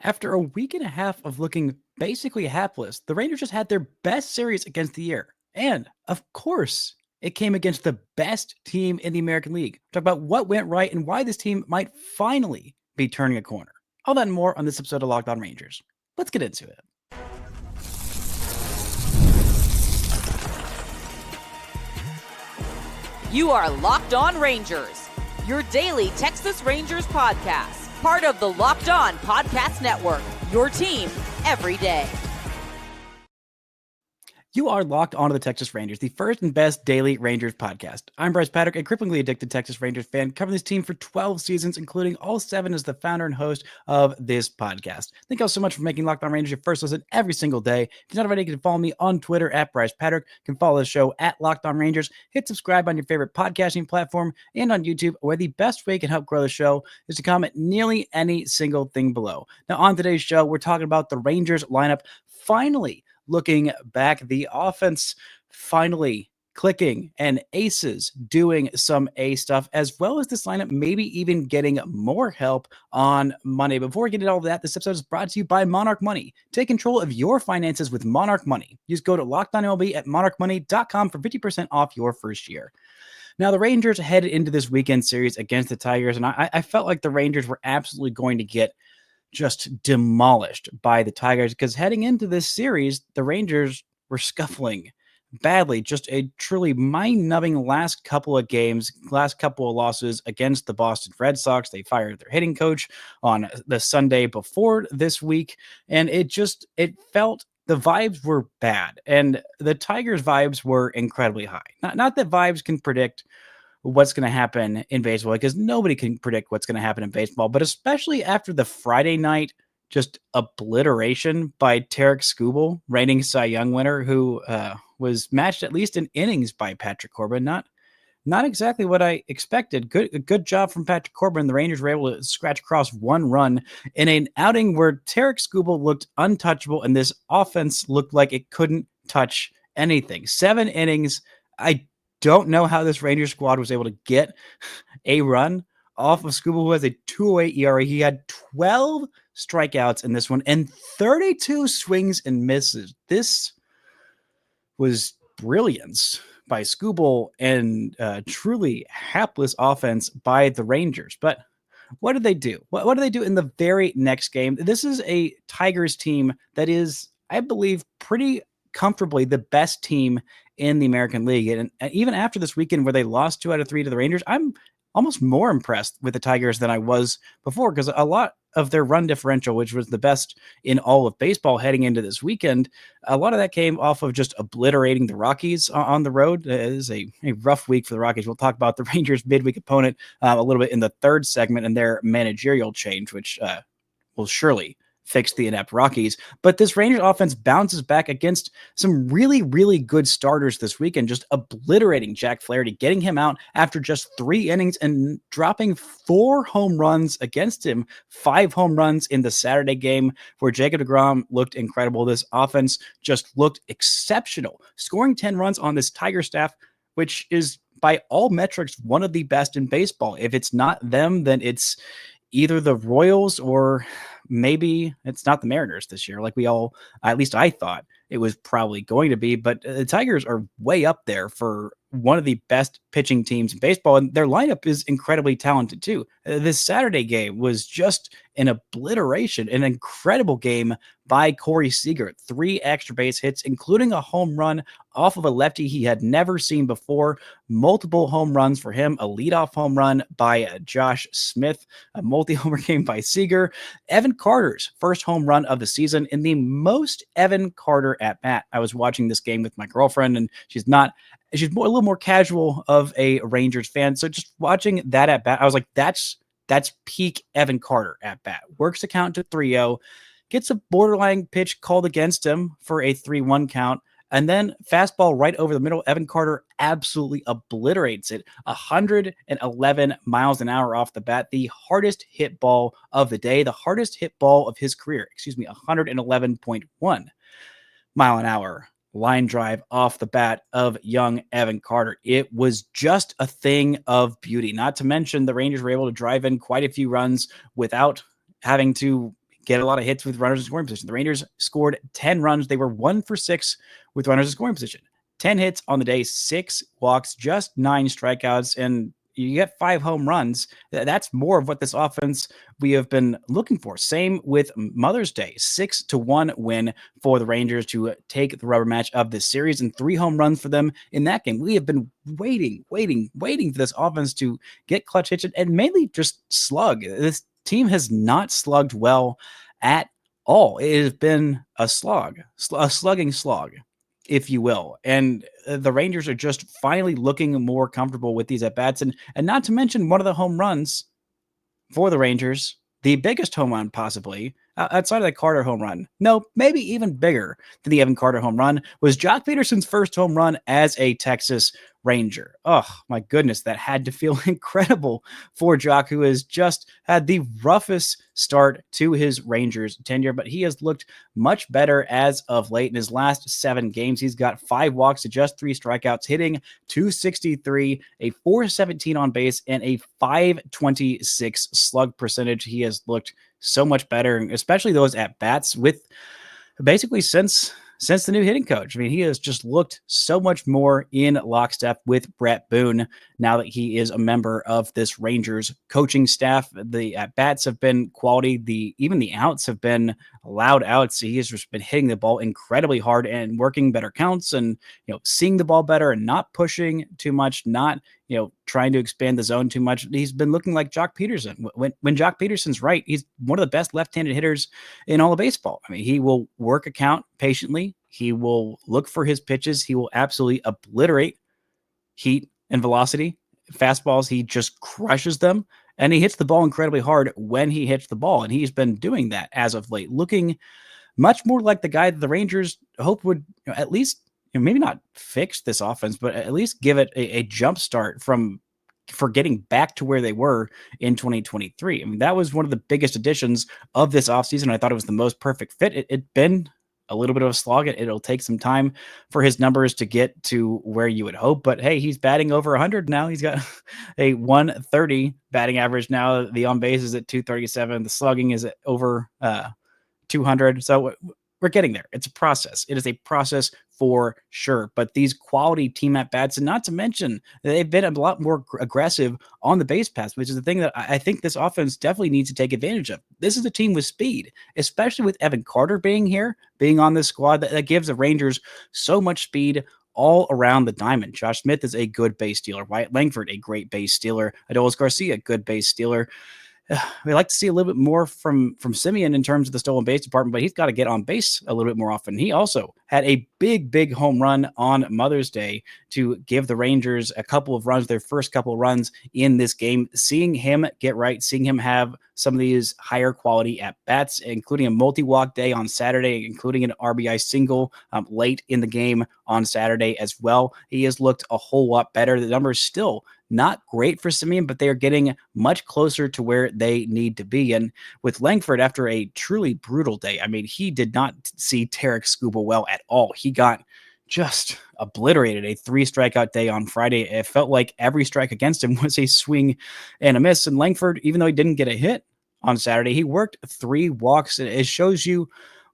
After a week and a half of looking basically hapless, the Rangers just had their best series against the year. And, of course, it came against the best team in the American League. Talk about what went right and why this team might finally be turning a corner. All that and more on this episode of Locked On Rangers. Let's get into it. You are Locked On Rangers, your daily Texas Rangers podcast, part of the Locked On Podcast Network, your team every day. You are locked onto the Texas Rangers, the first and best daily Rangers podcast. I'm Bryce Patrick, a cripplingly addicted Texas Rangers fan, covering this team for 12 seasons, including all 7 as the founder and host of this podcast. Thank you all so much for making Locked On Rangers your first listen every single day. If you're not already, you can follow me on Twitter at Bryce Patrick. You can follow the show at Locked On Rangers. Hit subscribe on your favorite podcasting platform and on YouTube, where the best way you can help grow the show is to comment nearly any single thing below. Now, on today's show, we're talking about the Rangers lineup finally looking back, the offense finally clicking and aces doing some A stuff, as well as this lineup maybe even getting more help on Monday. Before we get into all of that, this episode is brought to you by Monarch Money. Take control of your finances with Monarch Money. Just go to Locked On MLB at monarchmoney.com for 50% off your first year. Now, the Rangers headed into this weekend series against the Tigers, and I felt like the Rangers were absolutely going to get just demolished by the Tigers, because heading into this series, the Rangers were scuffling badly. Just a truly mind-numbing last couple of games, last couple of losses against the Boston Red Sox. They fired their hitting coach on the Sunday before this week, and it felt the vibes were bad, and the Tigers' vibes were incredibly high. Not that vibes can predict what's going to happen in baseball, because nobody can predict what's going to happen in baseball, but especially after the Friday night just obliteration by Tarik Skubal, reigning Cy Young winner, who was matched at least in innings by Patrick Corbin. Not exactly what I expected. Good job from Patrick Corbin. The Rangers were able to scratch across one run in an outing where Tarik Skubal looked untouchable, and this offense looked like it couldn't touch anything. 7 innings. I don't know how this Rangers squad was able to get a run off of Skubal, who has a 2.08 ERA. He had 12 strikeouts in this one and 32 swings and misses. This was brilliance by Skubal and truly hapless offense by the Rangers. But what did they do? What do they do in the very next game? This is a Tigers team that is, I believe, pretty comfortably the best team in the American League. And even after this weekend where they lost 2 out of 3 to the Rangers, I'm almost more impressed with the Tigers than I was before, because a lot of their run differential, which was the best in all of baseball heading into this weekend, a lot of that came off of just obliterating the Rockies on the road. It is a rough week for the Rockies. We'll talk about the Rangers midweek opponent a little bit in the third segment and their managerial change, which will surely fix the inept Rockies. But this Rangers offense bounces back against some really, really good starters this weekend, just obliterating Jack Flaherty, getting him out after just 3 innings and dropping 4 home runs against him. 5 home runs in the Saturday game where Jacob deGrom looked incredible. This offense just looked exceptional, scoring 10 runs on this Tiger staff, which is by all metrics one of the best in baseball. If it's not them, then it's either the Royals or maybe it's not the Mariners this year, like we all, at least I thought it was probably going to be. But the Tigers are way up there for one of the best pitching teams in baseball, and their lineup is incredibly talented too. This Saturday game was just an obliteration, an incredible game by Corey Seager. 3 extra base hits, including a home run off of a lefty he had never seen before. Multiple home runs for him, a leadoff home run by Josh Smith, a multi-homer game by Seager. Evan Carter's first home run of the season in the most Evan Carter at bat. I was watching this game with my girlfriend, and she's a little more casual of a Rangers fan. So just watching that at bat, I was like, that's peak Evan Carter at bat. Works the count to 3-0, gets a borderline pitch called against him for a 3-1 count, and then fastball right over the middle. Evan Carter absolutely obliterates it. 111 miles an hour off the bat. The hardest hit ball of the day, the hardest hit ball of his career. 111.1 mile an hour line drive off the bat of young Evan Carter. It was just a thing of beauty. Not to mention the Rangers were able to drive in quite a few runs without having to get a lot of hits with runners in scoring position. The Rangers scored 10 runs. They were 1 for 6 with runners in scoring position. 10 hits on the day, 6 walks, just 9 strikeouts, and you get 5 home runs. That's more of what this offense we have been looking for. Same with Mother's Day, 6-1 win for the Rangers to take the rubber match of this series, and 3 home runs for them in that game. We have been waiting for this offense to get clutch hits and mainly just slug. This team has not slugged well at all. It has been a slugging slog, if you will. And the Rangers are just finally looking more comfortable with these at-bats. And not to mention one of the home runs for the Rangers, the biggest home run possibly, outside of the Carter home run, no, maybe even bigger than the Evan Carter home run, was Joc Pederson's first home run as a Texas Ranger. Oh, my goodness, that had to feel incredible for Joc, who has just had the roughest start to his Rangers tenure, but he has looked much better as of late. In his last 7 games, he's got 5 walks to just 3 strikeouts, hitting .263, a .417 on base, and a .526 slug percentage. He has looked so much better, especially those at-bats with basically since the new hitting coach. I mean, he has just looked so much more in lockstep with Brett Boone now that he is a member of this Rangers coaching staff. The at-bats have been quality. Even the outs have been loud outs. He has just been hitting the ball incredibly hard and working better counts and, seeing the ball better and not pushing too much, not, trying to expand the zone too much. He's been looking like Joc Pederson. When Joc Pederson's right, he's one of the best left-handed hitters in all of baseball. I mean, he will work a count patiently. He will look for his pitches. He will absolutely obliterate heat and velocity. Fastballs, he just crushes them. And he hits the ball incredibly hard when he hits the ball. And he's been doing that as of late, looking much more like the guy that the Rangers hope would at least, maybe not fix this offense, but at least give it a jump start for getting back to where they were in 2023. I mean, that was one of the biggest additions of this offseason. I thought it was the most perfect fit. It'd been a little bit of a slog. It'll take some time for his numbers to get to where you would hope. But hey, he's batting over 100 now. He's got a 130 batting average now. The on base is at 237. The slugging is at over 200. So we're getting there. It's a process. It is a process for sure. But these quality team at bats, and not to mention they've been a lot more aggressive on the base paths, which is the thing that I think this offense definitely needs to take advantage of. This is a team with speed, especially with Evan Carter being on this squad that gives the Rangers so much speed all around the diamond. Josh Smith is a good base stealer. Wyatt Langford, a great base stealer. Adolis Garcia, good base stealer. We like to see a little bit more from Semien in terms of the stolen base department, but he's got to get on base a little bit more often. He also had a big home run on Mother's Day to give the Rangers a couple of runs, their first couple of runs in this game. Seeing him get right, seeing him have some of these higher quality at-bats, including a multi-walk day on Saturday, including an RBI single late in the game on Saturday as well. He has looked a whole lot better. The numbers still not great for Semien, but they are getting much closer to where they need to be. And with Langford, after a truly brutal day, I mean, he did not see Tarek Scuba well at all. He got just obliterated. A 3 strikeout day on Friday. It felt like every strike against him was a swing and a miss. And Langford, even though he didn't get a hit on Saturday, he worked 3 walks. It shows you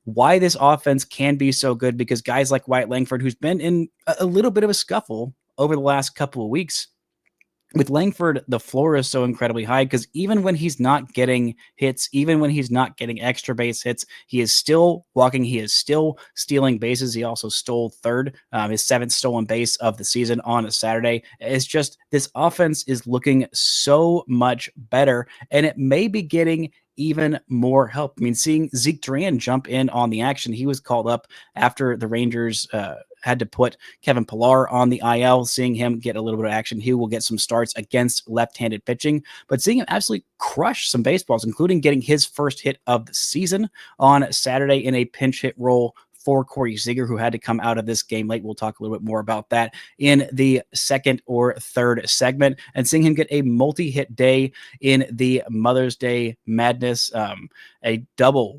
why this offense can be so good, because guys like Wyatt Langford, who's been in a little bit of a scuffle over the last couple of weeks, with Langford, the floor is so incredibly high because even when he's not getting hits, even when he's not getting extra base hits, he is still walking. He is still stealing bases. He also stole third, his 7th stolen base of the season on a Saturday. It's just this offense is looking so much better, and it may be getting even more help. I mean, seeing Zeke Duran jump in on the action, he was called up after the Rangers had to put Kevin Pillar on the IL. Seeing him get a little bit of action, he will get some starts against left-handed pitching, but seeing him absolutely crush some baseballs, including getting his first hit of the season on Saturday in a pinch hit role for Corey Seager, who had to come out of this game late. We'll talk a little bit more about that in the second or third segment. And seeing him get a multi-hit day in the Mother's Day madness, a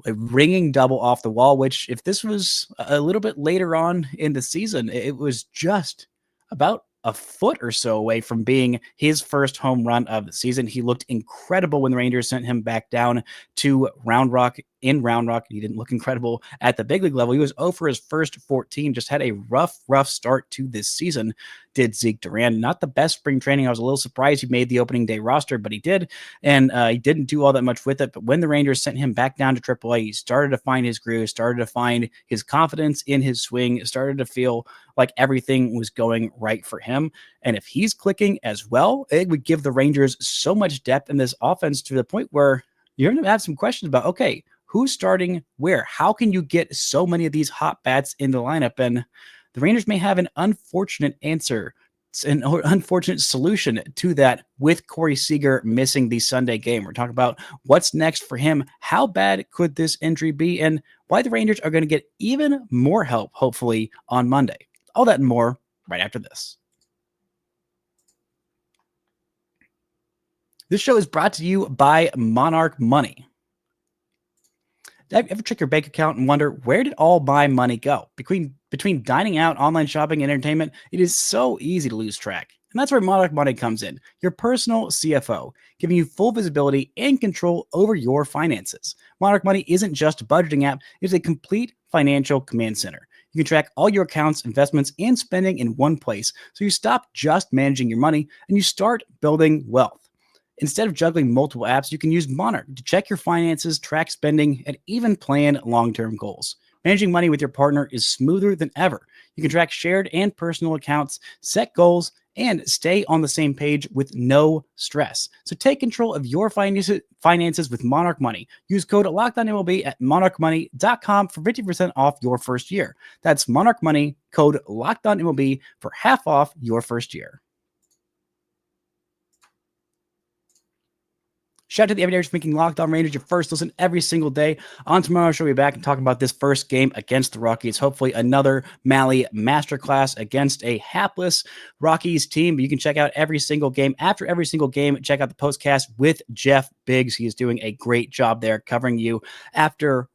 ringing double off the wall, which if this was a little bit later on in the season, it was just about a foot or so away from being his first home run of the season. He looked incredible when the Rangers sent him back down to Round Rock. In Round Rock, he didn't look incredible at the big league level. He was 0 for his first 14, just had a rough start to this season, did Zeke Duran. Not the best spring training. I was a little surprised he made the opening day roster, but he did, and he didn't do all that much with it. But when the Rangers sent him back down to AAA, he started to find his groove, started to find his confidence in his swing, started to feel like everything was going right for him. And if he's clicking as well, it would give the Rangers so much depth in this offense to the point where you're going to have some questions about, okay, who's starting where? How can you get so many of these hot bats in the lineup? And the Rangers may have an unfortunate answer, an unfortunate solution to that with Corey Seager missing the Sunday game. We're talking about what's next for him. How bad could this injury be? And why the Rangers are going to get even more help, hopefully, on Monday. All that and more right after this. This show is brought to you by Monarch Money. Ever check your bank account and wonder, where did all my money go? Between dining out, online shopping, and entertainment, it is so easy to lose track. And that's where Monarch Money comes in, your personal CFO, giving you full visibility and control over your finances. Monarch Money isn't just a budgeting app, it's a complete financial command center. You can track all your accounts, investments, and spending in one place, so you stop just managing your money and you start building wealth. Instead of juggling multiple apps, you can use Monarch to check your finances, track spending, and even plan long-term goals. Managing money with your partner is smoother than ever. You can track shared and personal accounts, set goals, and stay on the same page with no stress. So take control of your finances with Monarch Money. Use code LOCKEDONMLB at monarchmoney.com for 50% off your first year. That's Monarch Money, code LOCKEDONMLB for half off your first year. Shout out to the Everydayers for making Locked On Rangers your first listen every single day. On tomorrow, she'll be back and talking about this first game against the Rockies. Hopefully another Mally masterclass against a hapless Rockies team. But you can check out every single game. After every single game, check out the postcast with Jeff Biggs. He is doing a great job there covering you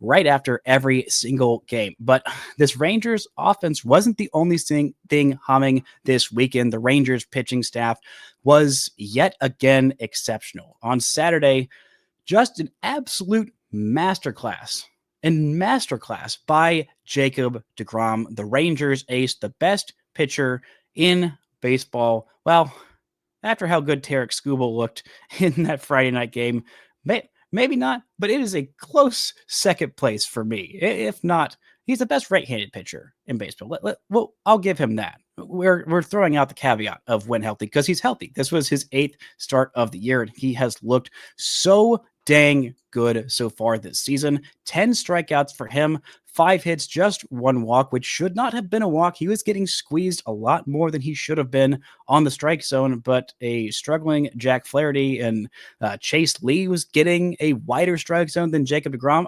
right after every single game. But this Rangers offense wasn't the only thing humming this weekend. The Rangers pitching staff was yet again exceptional. On Saturday, just an absolute masterclass by Jacob deGrom, the Rangers ace, the best pitcher in baseball. Well, after how good Tarek Skubal looked in that Friday night game, maybe not, but it is a close second place for me. If not, he's the best right-handed pitcher in baseball. Well, I'll give him that. We're throwing out the caveat of when healthy because he's healthy. This was his 8th start of the year, and he has looked so dang good so far this season. 10 strikeouts for him, 5 hits, just 1 walk, which should not have been a walk. He was getting squeezed a lot more than he should have been on the strike zone, but a struggling Jack Flaherty and Chase Lee was getting a wider strike zone than Jacob deGrom.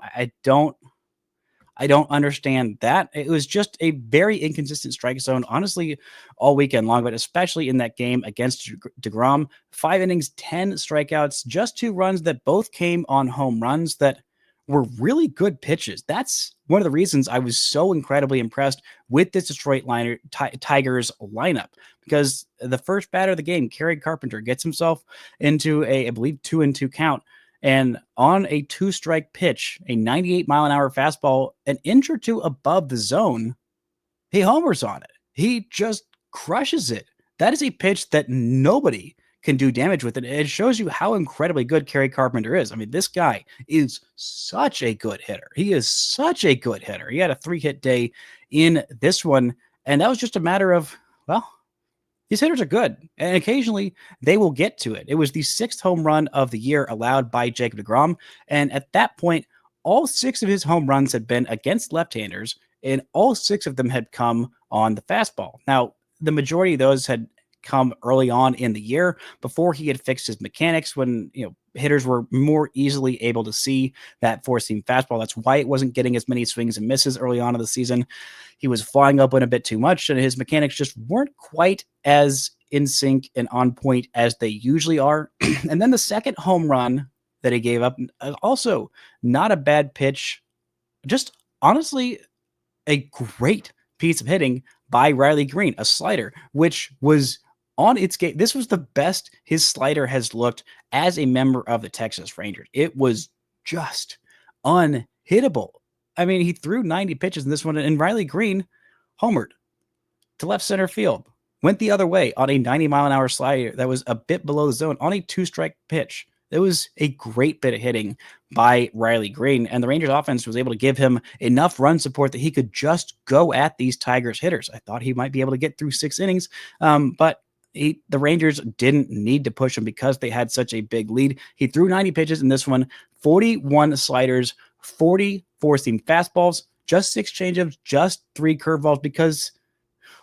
I don't understand that. It was just a very inconsistent strike zone, honestly, all weekend long, but especially in that game against deGrom. 5 innings, 10 strikeouts, just 2 runs that both came on home runs that were really good pitches. That's one of the reasons I was so incredibly impressed with this Detroit Tigers lineup, because the first batter of the game, Kerry Carpenter, gets himself into I believe, 2-2 count. And on a 2-strike pitch, a 98-mile-an-hour fastball, an inch or two above the zone, he homers on it. He just crushes it. That is a pitch that nobody can do damage with. It shows you how incredibly good Kerry Carpenter is. I mean, this guy is such a good hitter. He is such a good hitter. He had a 3-hit day in this one, and that was just a matter of, well, these hitters are good, and occasionally they will get to it. It was the 6th home run of the year allowed by Jacob deGrom, and at that point, all 6 of his home runs had been against left-handers, and all 6 of them had come on the fastball. Now, the majority of those had come early on in the year before he had fixed his mechanics, when hitters were more easily able to see that 4-seam fastball. That's why it wasn't getting as many swings and misses early on in the season. He was flying up in a bit too much, and his mechanics just weren't quite as in sync and on point as they usually are. And then the second home run that he gave up, also not a bad pitch, just honestly a great piece of hitting by Riley Green, a slider, which was on its game. This was the best his slider has looked as a member of the Texas Rangers. It was just unhittable. I mean, he threw 90 pitches in this one, and Riley Green homered to left center field. Went the other way on a 90-mile-an-hour slider that was a bit below the zone on a 2-strike pitch. It was a great bit of hitting by Riley Green, and the Rangers offense was able to give him enough run support that he could just go at these Tigers hitters. I thought he might be able to get through 6 innings, but the Rangers didn't need to push him because they had such a big lead. He threw 90 pitches in this one, 41 sliders, 40 four-seam fastballs, just 6 changeups, just 3 curveballs, because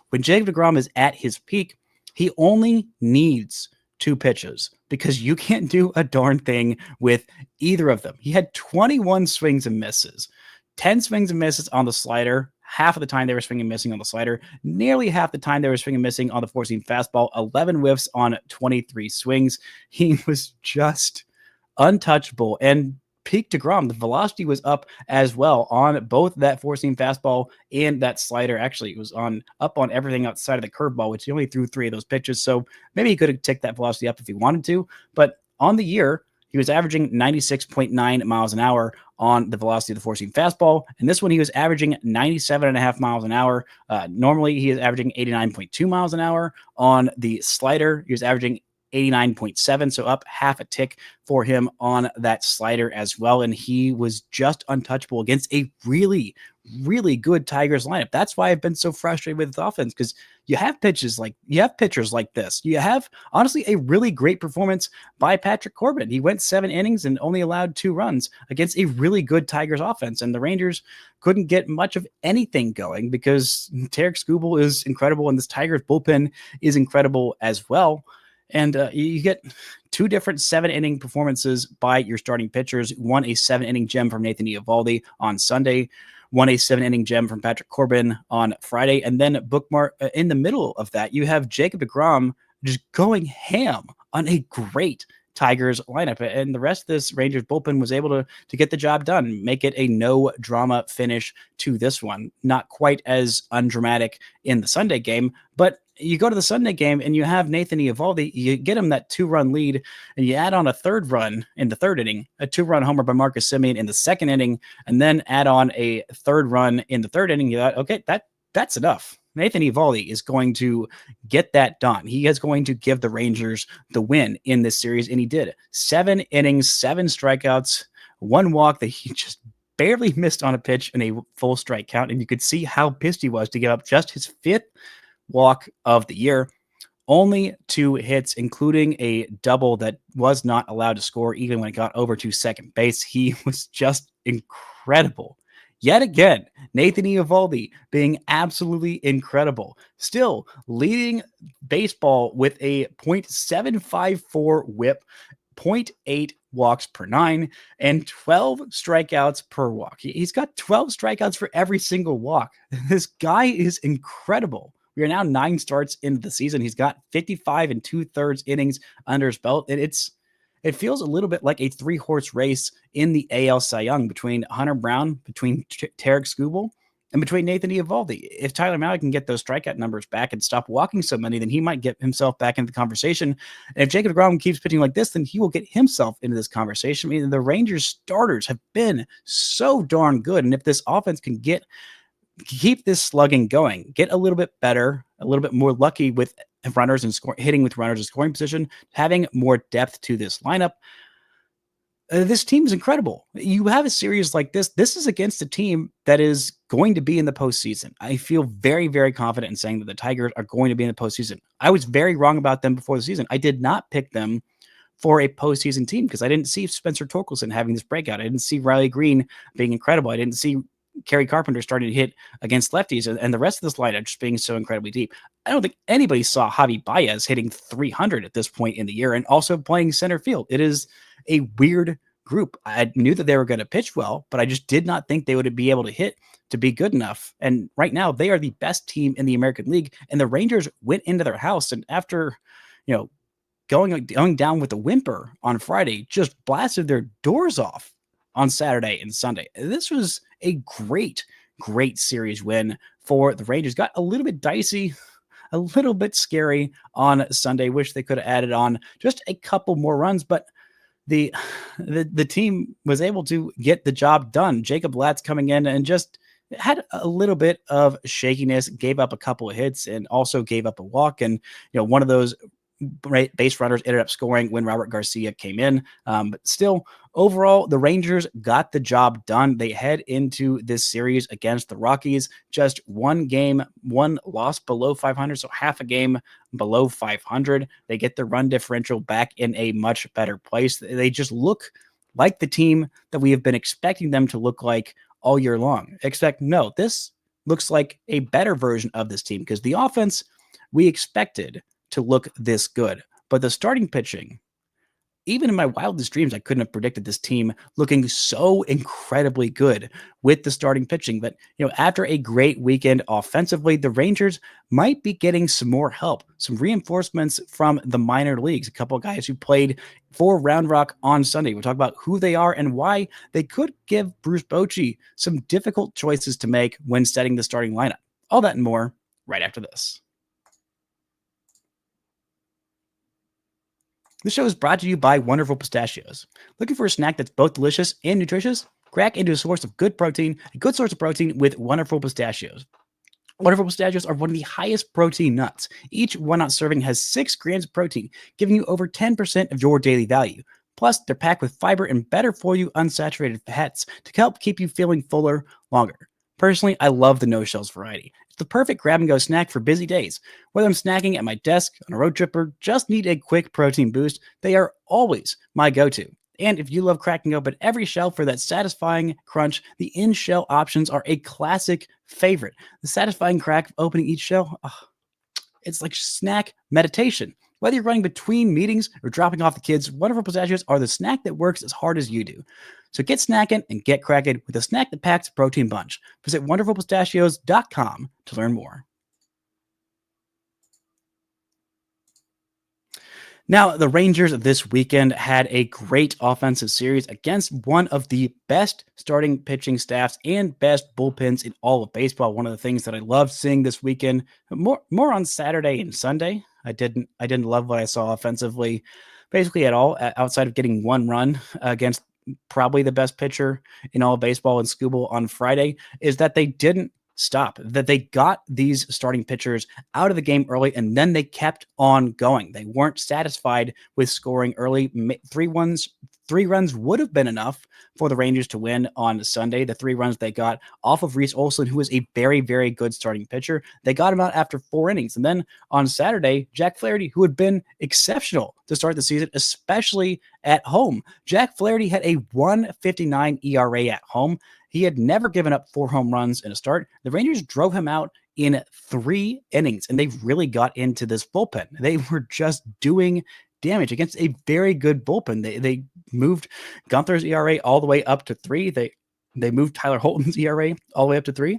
when Jacob deGrom is at his peak, he only needs 2 pitches because you can't do a darn thing with either of them. He had 21 swings and misses, 10 swings and misses on the slider. Half of the time they were swinging and missing on the slider, nearly half the time they were swinging and missing on the four-seam fastball, 11 whiffs on 23 swings. He was just untouchable. And peak deGrom, the velocity was up as well on both that four-seam fastball and that slider. Actually, it was up on everything outside of the curveball, which he only threw 3 of those pitches. So maybe he could have ticked that velocity up if he wanted to. But on the year, he was averaging 96.9 miles an hour on the velocity of the four-seam fastball. And this one, he was averaging 97.5 miles an hour. Normally, he is averaging 89.2 miles an hour on the slider. He was averaging 89.7, so up half a tick for him on that slider as well. And he was just untouchable against a really, really good Tigers lineup. That's why I've been so frustrated with the offense, because you have pitchers like this. You have honestly a really great performance by Patrick Corbin. He went 7 innings and only allowed 2 runs against a really good Tigers offense. And the Rangers couldn't get much of anything going because Tarek Skubal is incredible and this Tigers bullpen is incredible as well. And you get 2 different 7-inning performances by your starting pitchers. One, a 7-inning gem from Nathan Eovaldi on Sunday. One, a 7-inning gem from Patrick Corbin on Friday. And then bookmark in the middle of that, you have Jacob deGrom just going ham on a great Tigers lineup. And the rest of this Rangers bullpen was able to get the job done, make it a no drama finish to this one. Not quite as undramatic in the Sunday game, but you go to the Sunday game and you have Nathan Eovaldi, you get him that 2-run lead, and you add on a 3rd run in the 3rd inning, a 2-run homer by Marcus Semien in the 2nd inning, and then add on a 3rd run in the 3rd inning. You thought, okay, that's enough. Nathan Eovaldi is going to get that done. He is going to give the Rangers the win in this series, and he did. 7 innings, 7 strikeouts, 1 walk that he just barely missed on a pitch in a full strike count, and you could see how pissed he was to give up just his 5th walk of the year. Only 2 hits, including a double that was not allowed to score even when it got over to second base. He was just incredible. Yet again, Nathan Eovaldi being absolutely incredible. Still leading baseball with a .754 whip, 0.8 walks per 9, and 12 strikeouts per walk. He's got 12 strikeouts for every single walk. This guy is incredible. We are now 9 starts into the season. He's got 55 2/3 innings under his belt. And it feels a little bit like a 3-horse race in the AL Cy Young between Hunter Brown, between Tarek Skubal, and between Nathan Eovaldi. If Tyler Mahle can get those strikeout numbers back and stop walking so many, then he might get himself back into the conversation. And if Jacob deGrom keeps pitching like this, then he will get himself into this conversation. I mean, the Rangers starters have been so darn good. And if this offense can keep this slugging going, get a little bit better, a little bit more lucky with runners and hitting with runners in scoring position, having more depth to this lineup, this team is incredible. You have a series like this. This is against a team that is going to be in the postseason. I feel very, very confident in saying that the Tigers are going to be in the postseason. I was very wrong about them before the season. I did not pick them for a postseason team because I didn't see Spencer Torkelson having this breakout. I didn't see Riley Green being incredible. I didn't see Kerry Carpenter starting to hit against lefties, and the rest of this lineup just being so incredibly deep. I don't think anybody saw Javi Baez hitting 300 at this point in the year and also playing center field. It is a weird group. I knew that they were going to pitch well, but I just did not think they would be able to hit to be good enough. And right now they are the best team in the American League, and the Rangers went into their house, and after, going down with a whimper on Friday, just blasted their doors off on Saturday and Sunday. This was a great series win for the Rangers. Got a little bit dicey a little bit scary on Sunday. Wish they could have added on just a couple more runs, but the the team was able to get the job done. Jacob Latz coming in and just had a little bit of shakiness, gave up a couple of hits, and also gave up a walk. And one of those base runners ended up scoring when Robert Garcia came in. But still, overall, the Rangers got the job done. They head into this series against the Rockies, just one game, one loss below 500, so half a game below 500. They get the run differential back in a much better place. They just look like the team that we have been expecting them to look like all year long. This looks like a better version of this team because the offense we expected to look this good. But the starting pitching, even in my wildest dreams, I couldn't have predicted this team looking so incredibly good with the starting pitching. But, after a great weekend offensively, the Rangers might be getting some more help, some reinforcements from the minor leagues. A couple of guys who played for Round Rock on Sunday. We'll talk about who they are and why they could give Bruce Bochy some difficult choices to make when setting the starting lineup. All that and more right after this. This show is brought to you by Wonderful Pistachios. Looking for a snack that's both delicious and nutritious? Crack into a source of good protein, a good source of protein with Wonderful Pistachios. Wonderful Pistachios are one of the highest protein nuts. Each 1 ounce serving has 6 grams of protein, giving you over 10% of your daily value. Plus, they're packed with fiber and better for you unsaturated fats to help keep you feeling fuller longer. Personally, I love the no-shells variety. It's the perfect grab-and-go snack for busy days. Whether I'm snacking at my desk, on a road trip, or just need a quick protein boost, they are always my go-to. And if you love cracking open every shell for that satisfying crunch, the in-shell options are a classic favorite. The satisfying crack of opening each shell, it's like snack meditation. Whether you're running between meetings or dropping off the kids, Wonderful Pistachios are the snack that works as hard as you do. So get snacking and get cracking with a snack that packs a protein punch. Visit wonderfulpistachios.com to learn more. Now, the Rangers this weekend had a great offensive series against one of the best starting pitching staffs and best bullpens in all of baseball. One of the things that I loved seeing this weekend, more on Saturday and Sunday. I didn't love what I saw offensively, basically at all, outside of getting one run against probably the best pitcher in all of baseball in Skubal on Friday, is that they didn't stop, that they got these starting pitchers out of the game early and then they kept on going. They weren't satisfied with scoring early. 3 runs would have been enough for the Rangers to win on Sunday. The 3 runs they got off of Reese Olson, who is a very, very good starting pitcher. They got him out after 4 innings. And then on Saturday, Jack Flaherty, who had been exceptional to start the season, especially at home. Jack Flaherty had a 1.59 ERA at home. He had never given up 4 home runs in a start. The Rangers drove him out in 3 innings, and they really got into this bullpen. They were just doing damage against a very good bullpen. They moved Gunther's ERA all the way up to 3. They moved Tyler Holton's ERA all the way up to 3.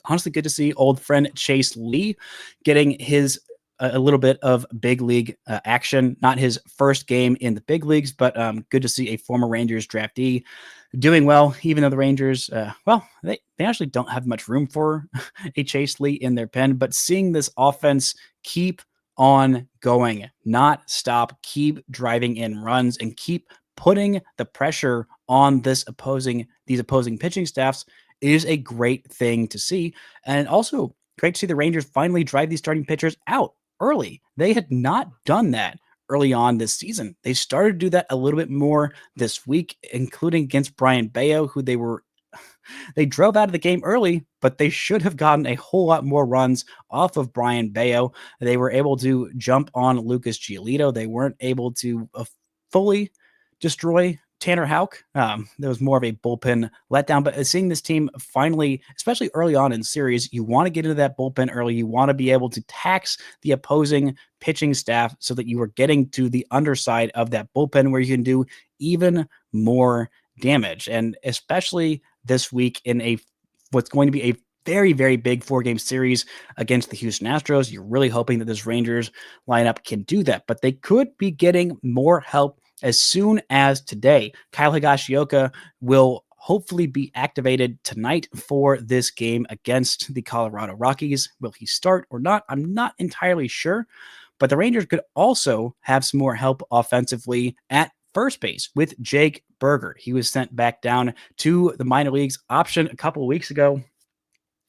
Honestly, good to see old friend Chase Lee getting his a little bit of big league action. Not his first game in the big leagues, but good to see a former Rangers draftee doing well, even though the Rangers, they actually don't have much room for a Chase Lee in their pen, but seeing this offense keep on going, not stop, keep driving in runs and keep putting the pressure on these opposing pitching staffs is a great thing to see. And also great to see the Rangers finally drive these starting pitchers out early. They had not done that early on this season. They started to do that a little bit more this week, including against Brian Bayo, who they drove out of the game early, but they should have gotten a whole lot more runs off of Brian Bayo. They were able to jump on Lucas Giolito. They weren't able to fully destroy Tanner Houck. There was more of a bullpen letdown, but seeing this team finally, especially early on in series, you want to get into that bullpen early. You want to be able to tax the opposing pitching staff so that you are getting to the underside of that bullpen where you can do even more damage. And especially this week in what's going to be a very, very big 4-game series against the Houston Astros, you're really hoping that this Rangers lineup can do that, but they could be getting more help as soon as today. Kyle Higashioka will hopefully be activated tonight for this game against the Colorado Rockies. Will he start or not? I'm not entirely sure, but the Rangers could also have some more help offensively at first base with Jake Burger. He was sent back down to the minor leagues option a couple of weeks ago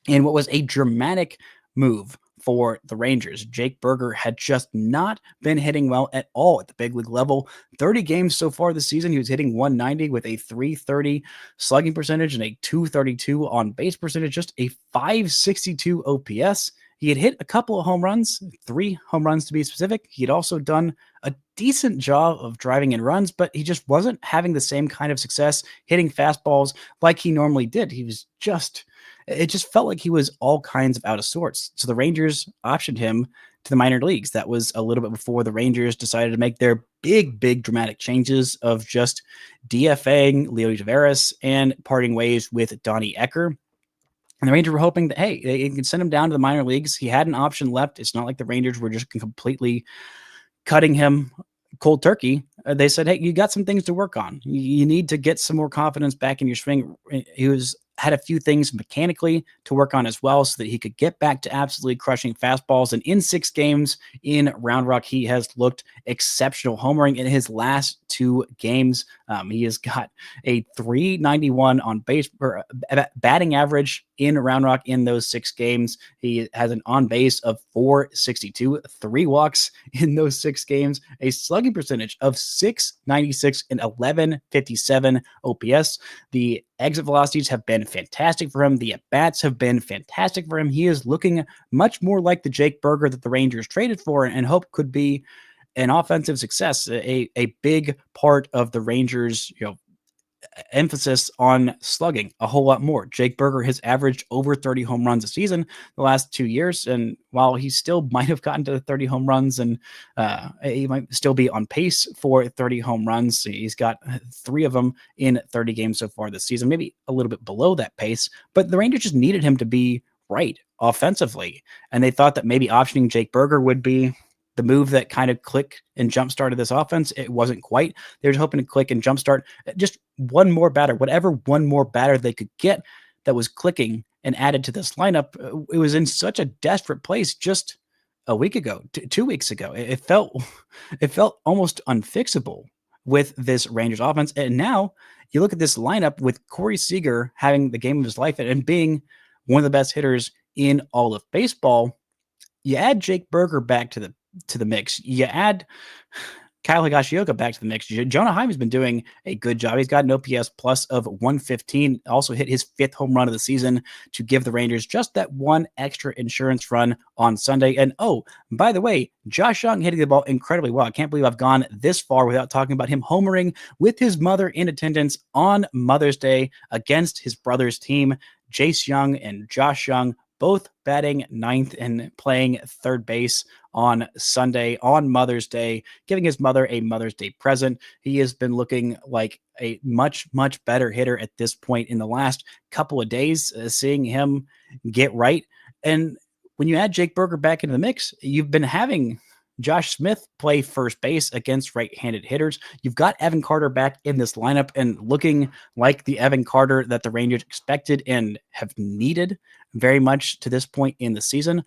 in what was a dramatic move for the Rangers. Jake Burger had just not been hitting well at all at the big league level. 30 games so far this season, he was hitting 190 with a 330 slugging percentage and a 232 on base percentage, just a 562 OPS. He had hit a couple of home runs, 3 home runs to be specific. He had also done a decent job of driving in runs, but he just wasn't having the same kind of success hitting fastballs like he normally did. It just felt like he was all kinds of out of sorts. So the Rangers optioned him to the minor leagues. That was a little bit before the Rangers decided to make their big dramatic changes of just DFAing Leo Taveras and parting ways with Donnie Ecker. And the Rangers were hoping that, hey, they can send him down to the minor leagues. He had an option left. It's not like the Rangers were just completely cutting him cold turkey. They said, hey, you got some things to work on. You need to get some more confidence back in your swing. He had a few things mechanically to work on as well so that he could get back to absolutely crushing fastballs. And in 6 games in Round Rock, he has looked exceptional, homering in his last 2 games. He has got a 391 on base or batting average in Round Rock in those 6 games. He has an on base of 462, 3 walks in those 6 games, a slugging percentage of 696 and 1157 OPS. The exit velocities have been fantastic for him. The at-bats have been fantastic for him. He is looking much more like the Jake Burger that the Rangers traded for and hope could be an offensive success, a big part of the Rangers, emphasis on slugging a whole lot more. Jake Burger has averaged over 30 home runs a season the last 2 years. And while he still might have gotten to 30 home runs and he might still be on pace for 30 home runs, he's got 3 of them in 30 games so far this season, maybe a little bit below that pace. But the Rangers just needed him to be right offensively. And they thought that maybe optioning Jake Burger would be the move that kind of clicked and jump-started this offense. It wasn't quite. They were hoping to click and jumpstart just one more batter, whatever one more batter they could get that was clicking and added to this lineup. It was in such a desperate place just a week ago, 2 weeks ago. It felt almost unfixable with this Rangers offense. And now you look at this lineup with Corey Seager having the game of his life and being one of the best hitters in all of baseball. You add Jake Burger back to the mix. You add Kyle Higashioka back to the mix. Jonah Heime's been doing a good job. He's got an OPS plus of 115. Also hit his 5th home run of the season to give the Rangers just that one extra insurance run on Sunday. And oh, by the way, Josh Young hitting the ball incredibly well. I can't believe I've gone this far without talking about him homering with his mother in attendance on Mother's Day against his brother's team. Jace Young and Josh Young both batting 9th and playing 3rd base on Sunday on Mother's Day, giving his mother a Mother's Day present. He has been looking like a much better hitter at this point in the last couple of days, seeing him get right. And when you add Jake Burger back into the mix, you've been having Josh Smith play first base against right-handed hitters. You've got Evan Carter back in this lineup and looking like the Evan Carter that the Rangers expected and have needed very much to this point in the season.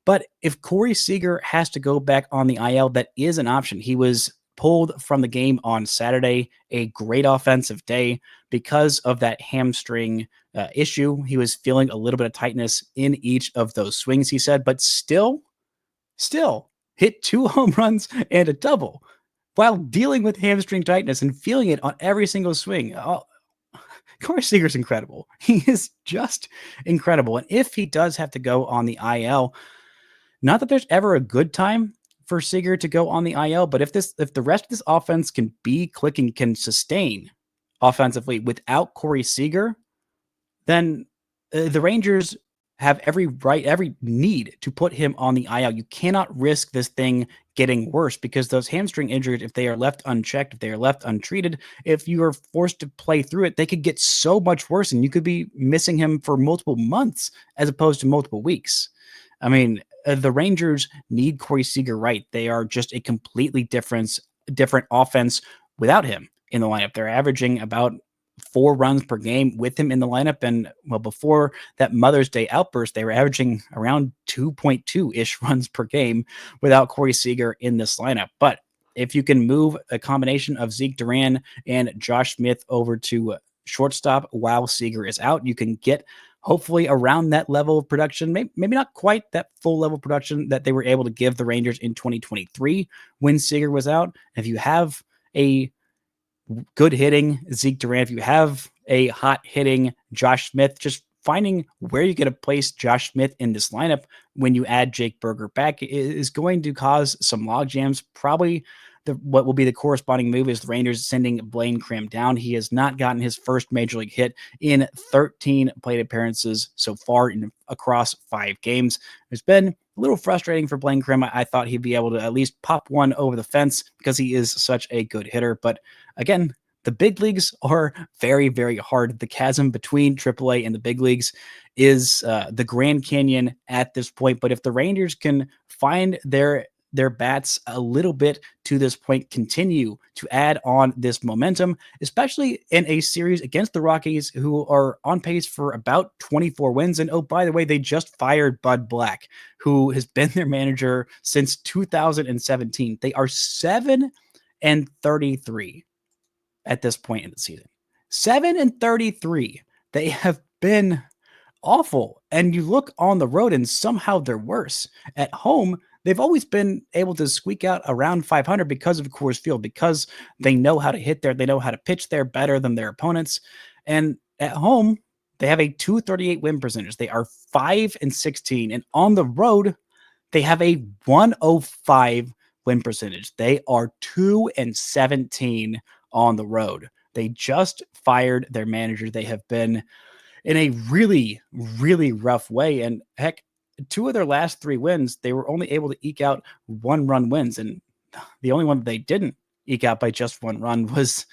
But if Corey Seager has to go back on the IL, that is an option. He was pulled from the game on Saturday, a great offensive day because of that hamstring issue. He was feeling a little bit of tightness in each of those swings, he said, but still hit 2 home runs and a double while dealing with hamstring tightness and feeling it on every single swing. Corey Seager's incredible. He is just incredible. And if he does have to go on the IL, not that there's ever a good time for Seager to go on the IL, but if the rest of this offense can be clicking, can sustain offensively without Corey Seager, then the Rangers have every need to put him on the IL. You cannot risk this thing getting worse because those hamstring injuries, if they are left unchecked, if they are left untreated, if you are forced to play through it, they could get so much worse and you could be missing him for multiple months as opposed to multiple weeks. I mean, the Rangers need Corey Seager right. They are just a completely different offense without him in the lineup. They're averaging about 4 runs per game with him in the lineup. And well, before that Mother's Day outburst, they were averaging around 2.2-ish runs per game without Corey Seager in this lineup. But if you can move a combination of Zeke Duran and Josh Smith over to shortstop while Seager is out, you can get hopefully around that level of production, maybe not quite that full level of production that they were able to give the Rangers in 2023 when Seager was out. If you have a good hitting Zeke Duran, if you have a hot hitting Josh Smith, just finding where you're going to place Josh Smith in this lineup when you add Jake Berger back is going to cause some log jams. Probably what will be the corresponding move is the Rangers sending Blaine Cram down. He has not gotten his first major league hit in 13 plate appearances so far across 5 games. It's been a little frustrating for Blaine Cram. I thought he'd be able to at least pop one over the fence because he is such a good hitter. But again, the big leagues are very, very hard. The chasm between AAA and the big leagues is the Grand Canyon at this point. But if the Rangers can find their bats a little bit to this point, continue to add on this momentum, especially in a series against the Rockies, who are on pace for about 24 wins. And oh, by the way, they just fired Bud Black, who has been their manager since 2017. They are 7-33 at this point in the season. 7-33. They have been awful. And you look on the road and somehow they're worse. At home, they've always been able to squeak out around 500 because of Coors Field, because they know how to hit there. They know how to pitch there better than their opponents. And at home, they have a 238 win percentage. They are 5-16. And on the road, they have a 105 win percentage. They are 2-17 on the road. They just fired their manager. They have been in a really, really rough way. And heck, 2 of their last 3 wins, they were only able to eke out 1-run wins. And the only one that they didn't eke out by just 1 run was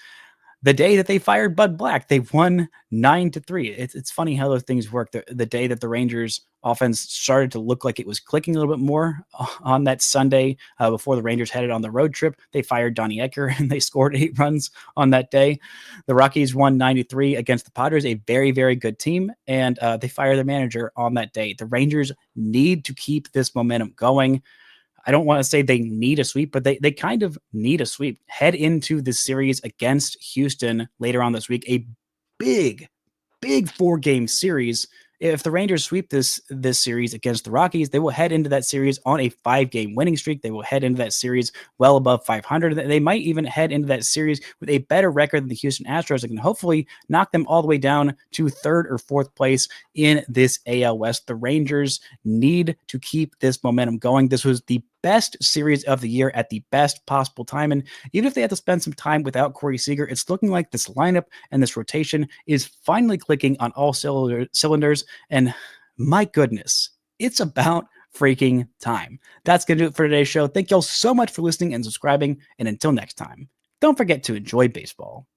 the day that they fired Bud Black. They won 9-3. It's funny how those things work. The day that the Rangers offense started to look like it was clicking a little bit more on that Sunday before the Rangers headed on the road trip, they fired Donnie Ecker and they scored 8 runs on that day. The Rockies won 93 against the Padres, a very, very good team, and they fired their manager on that day. The Rangers need to keep this momentum going. I don't want to say they need a sweep, but they kind of need a sweep. Head into the series against Houston later on this week, a big 4-game series. If the Rangers sweep this series against the Rockies, they will head into that series on a 5-game winning streak. They will head into that series well above 500. They might even head into that series with a better record than the Houston Astros and can hopefully knock them all the way down to 3rd or 4th place in this AL West. The Rangers need to keep this momentum going. This was the best series of the year at the best possible time. And even if they have to spend some time without Corey Seager, it's looking like this lineup and this rotation is finally clicking on all cylinders. And my goodness, it's about freaking time. That's going to do it for today's show. Thank y'all so much for listening and subscribing. And until next time, don't forget to enjoy baseball.